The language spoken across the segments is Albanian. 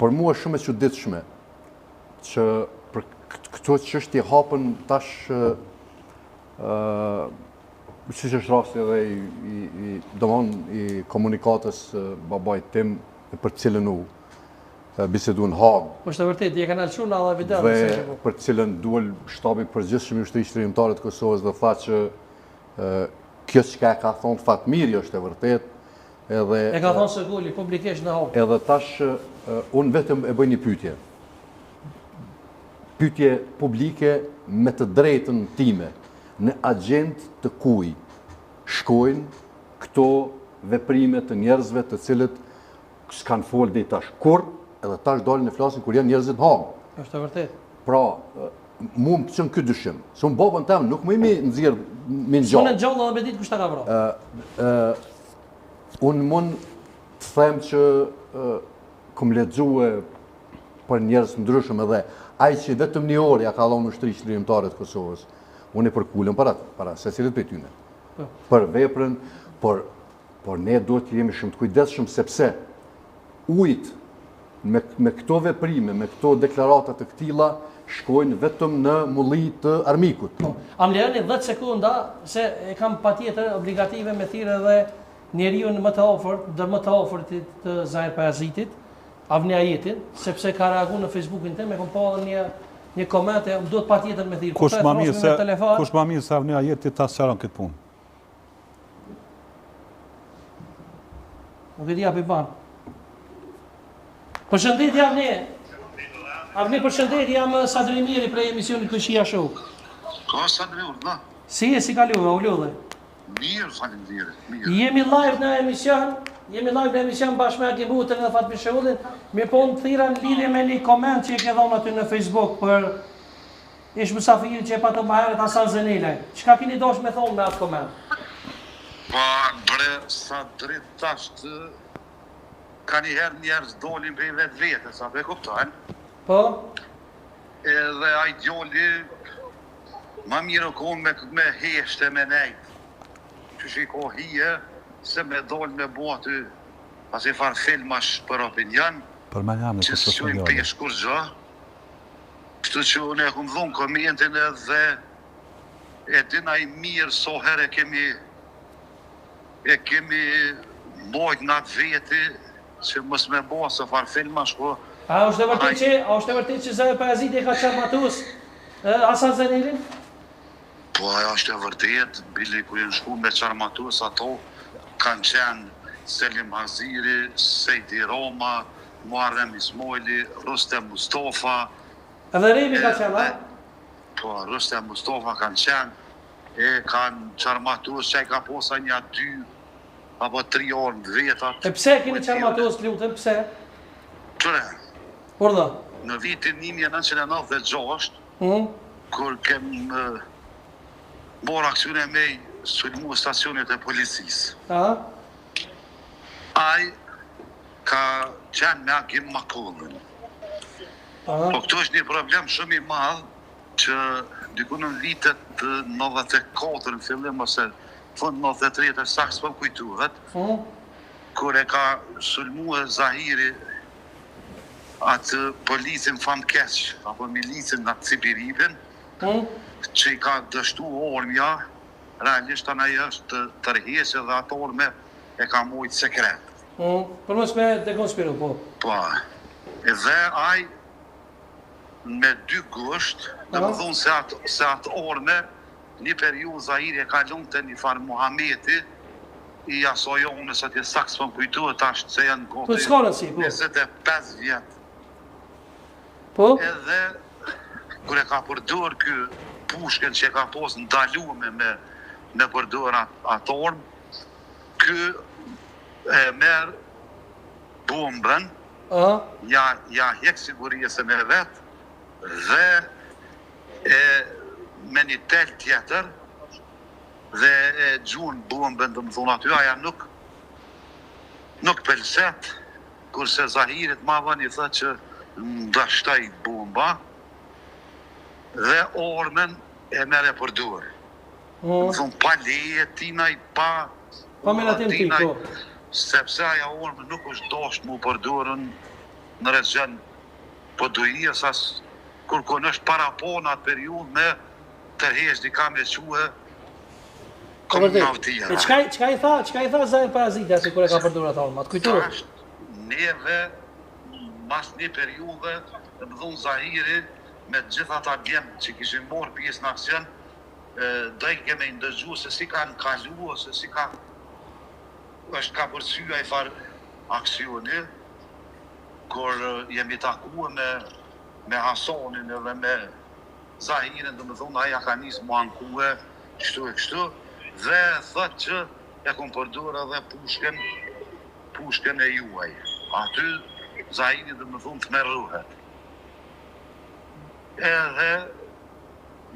për mua është shumë e çuditshme që për këto çështje hapën tash siç është rasti edhe i komunikatës babait tim për cilën u bisedu në Hagë. Po është vërtet, je kanë alçur në alla video. Dhe për cilën duel shtabi përgjithshëm i ushtrisë shërimtare të Kosovës dhe tha që kjo çka ka thonë Fatmiri është e vërtet. E ka thonë Seguli publikisht në Hagë. Edhe tash unë vetëm e bëj një pyetje. Pyetje publike me të drejtën time. Në agent të kuj shkojnë këto veprime të njerëzve të cilët s'kan folë dhe tash kur, edhe tash dalin e flasin kur janë njerëzit në Hagë. Është e vërtet. Pra, mu më qënë këtë dyshim. Se unë babën tem nuk më imi nëzirë me në gjallë. Unë në gjallë dhe me ditë kushta ka vra. Unë mund të them që këm lexue për njerëz ndryshëm edhe ai që vetëm një orë ja ka dhënë ushtrisë shërimtare të Kosovës. Unë e përkulem para secilit prej tyre. Për veprën, por ne duhet të jemi shumë të kujdesshëm sepse ujit me këto veprime, me këto deklarata të këtilla shkojnë vetëm në mulli të armikut. Am lejoni 10 sekunda se e kam patjetër obligative me thirrë edhe njeriu më të afërt të Zahir Pajazitit, Avni Ajetin, sepse ka reaguar në Facebookin tim, e kam pa një koment e duhet patjetër me thirrë. Kush më mirë se Avni Ajeti ta sqaron këtë punë. Nuk e di apo ban. Përshëndetje Avni. Avni përshëndetje, jam Sadri Miri prej emisionit Këshia Show. Ka Sadri urdhna? Si kaluve, u lodhe? Mirë, faleminderit, mirë. Jemi live në emision bashkë me Agibutën dhe Fatmi Sheullin. Mi po në thira në lidhje me një koment që e ke dhonë aty në Facebook për ish mësafirin që e patë më herët Hasan Zenile. Çka keni dosh me thonë me atë koment? Pa, bre, Sadri tash të ka njëherë njerëz dolin për i vetë, sa për e kuptojnë. Po? Edhe a i djoli ma mirë konë me heshte me nejtë. Që shiko hije, se me dollë me bo aty, pas i farë filmash për opinion, që së qojnë pesh kur gjë. Kështu që unë e këmë dhunë komentin edhe e dina i mirë so herë e kemi bojt në atë veti, që mës me bo së farë filmash, ko... A është e vërtet që Zahir Pajaziti e ka qarmatus Hasan Zenilin? Po, ajo është e vërtet, bili ku jenë shku me qarmatus, ato kanë qenë Selim Haziri, Sejdi Roma, Muharrem Ismaili, Rustem Mustafa. Edhe Remi ka qenë, a? Po, Rustem Mustafa kanë qenë, e kanë qarmatus që e ka posa një 2 apo 3 orë në vetat. E pse keni qarmatus, lutëm, pse? Qëre? Por dhe? Në vitin 1996, kur kem bor aksione me sulmu stacionet e policisë. Ai ka qenë me Agim Makullin. Po këtu është një problem shumë i madh që diku në vitet 94 në fillim ose fund 93 të saks për kujtuhet, kur e ka sulmu e Zahiri atë policin famkeq, apo milicin në Cipiripin, që i ka dështu ormja, realisht anaj është tërheqe dhe atë orme e ka mujtë sekret. Për mos me dekonspiru, po. Po, edhe aj me 2 gusht, dhe më dhunë se atë orme, një periud Zahiri e ka lënë të një farë Muhameti, i asojohë nësë atje saks për kujtuhet ashtë se janë goti 25 vjetë. Po? Edhe, kër e ka përdur kë pushken që e ka posë ndalume me përdur atë ormë, kë e merë bombën, ja hek sigurisë me vetë, dhe me një tel tjetër, dhe e gjunë bombën dhe më thonë aty, aja nuk pelset, kurse Zahirit ma vëni thë që ndashtaj bomba, dhe ormen e mere përdur. Më thonë, pa leje, tinaj, pa menatim ti, po. Sepse aja ormen nuk është dosht mu përdurën në region Podujës, as kërkon është para po në atë periud me tërheq dika me quhe komunavtia. E çka i tha Zahir Paraziti aty kur e ka përdorur ato alma? Të kujtohet? Neve, mas një periudhe, dhe më dhunë Zahiri, me gjitha ata djemë që kishin morë pjesë në aksion, do i keme ndëgju se si kanë kalu, ose si është ka përsyja i farë aksioni, kur jemi taku me Hasonin edhe me Zahirin, dhe më dhunë aja ka njësë mu ankue, kështu e kështu, dhe thët që e kom përdur edhe pushken e juaj. Aty Zahiri dhe më thunë të merruhet. Edhe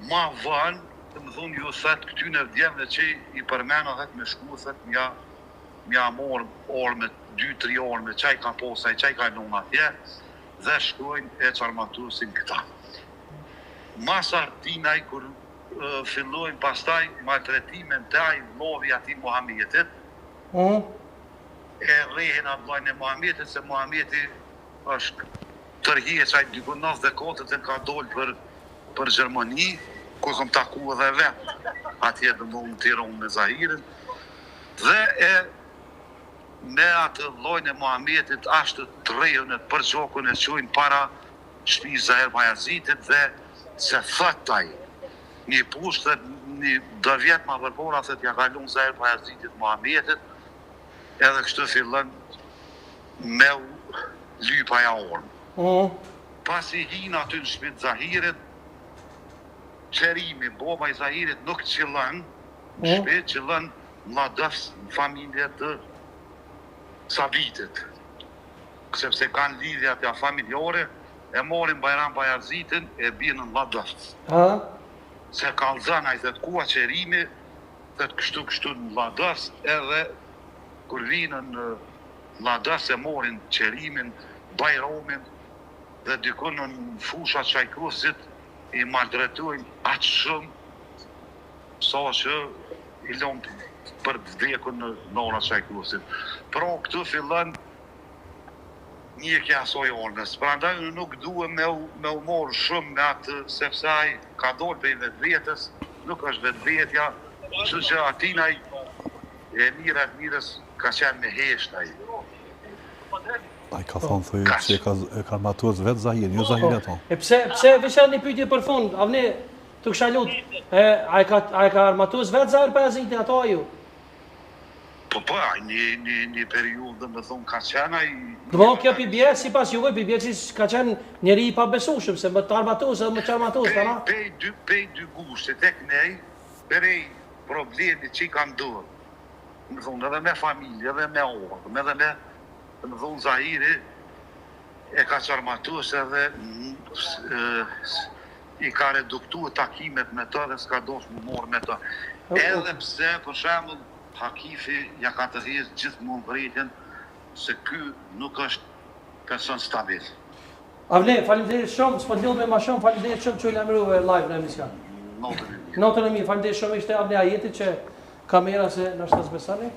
ma vanë, dhe më thunë ju thët këtyne vdjemve që i përmenohet me shku, thët mja morë orë me 2-3 orë me qaj ka posaj, qaj ka nuna atje, dhe shkojnë e qarmatusin këta. Mas artinaj, kur fillojnë pastaj maltretimin të ajë lovi ati Muhamjetit, e rehin ablajnë e Muhamjetit, se Muhamjeti është tërhije që ajë dykon 94 e ka dollë për Gjermani, ku kom taku edhe vetë, atje dhe më në Tiron me Zahirin, dhe me atë lojnë e Muhamjetit ashtë të rejënët për gjokën e qojnë para shpi Zahir Pajazitit dhe se thëtaj, një pushtë dhe një dë vjetë ma përbora se t'ja kalun Zahir Pajazitit Muhamjetit, edhe kështu fillën me lypa ja orën. Pas i hinë aty në shpit Zahirit, qërimi, boba i Zahirit nuk qëllën, në shpit qëllën mladëfs në familje të Sabitit, sepse kanë lidhja të familjore, e morin Bajram Pajazitin e binë në mladëfs. Se kalzana i thëtë kua qërimi, thëtë kështu në mladëfs, edhe kur vinë në mladëfs e morin qërimin, Bajromin, dhe dykun në fusha Qajkrusit i maltretojnë atë shumë, sa që i lonë për vdekun në nora Qajkrusit. Pro këtu fillën një kja asoj ornës. Pra ndaj nuk duhe me u morë shumë me atë, sepse aj ka dorë për i vetë-vetës, nuk është vetë-vetja, që që atinaj e mirës ka qenë me heshtaj. A i ka thonë thëjë që e ka armatuës vetë Zahirin, jo Zahirin ato. E pse visha një pyetje për fund, avni të kësha lutë, a i ka armatuës vetë Zahir Pajazitin ato a ju? Po, një periudë me thonë ka qenë i... Dëmo kjo pi bjerë, si pas juve, pi bjerë që ka qenë njeri i pabesushëm, se më të armatuës edhe më që armatuës, të na? Pej dy gushtë, tek nej, perej problemi që i kanë dërë. Më thonë edhe me familje, edhe me orë, edhe me, më thonë Zahiri, e ka që armatuës edhe i ka reduktu takimet me të dhe s'ka dosh më morë me të. Edhe pse, për shembull, Hakifi ja ka të rrezë gjithë mund vërejtjen se ky nuk është person stabil. Avne, faleminderit shumë, s'po t'lodh me ma shumë, faleminderit shumë që i lamëruve live në emision. Notën e mirë. Notën e mirë, faleminderit shumë ishte Avne Ajeti që kamera se në shtazbesani.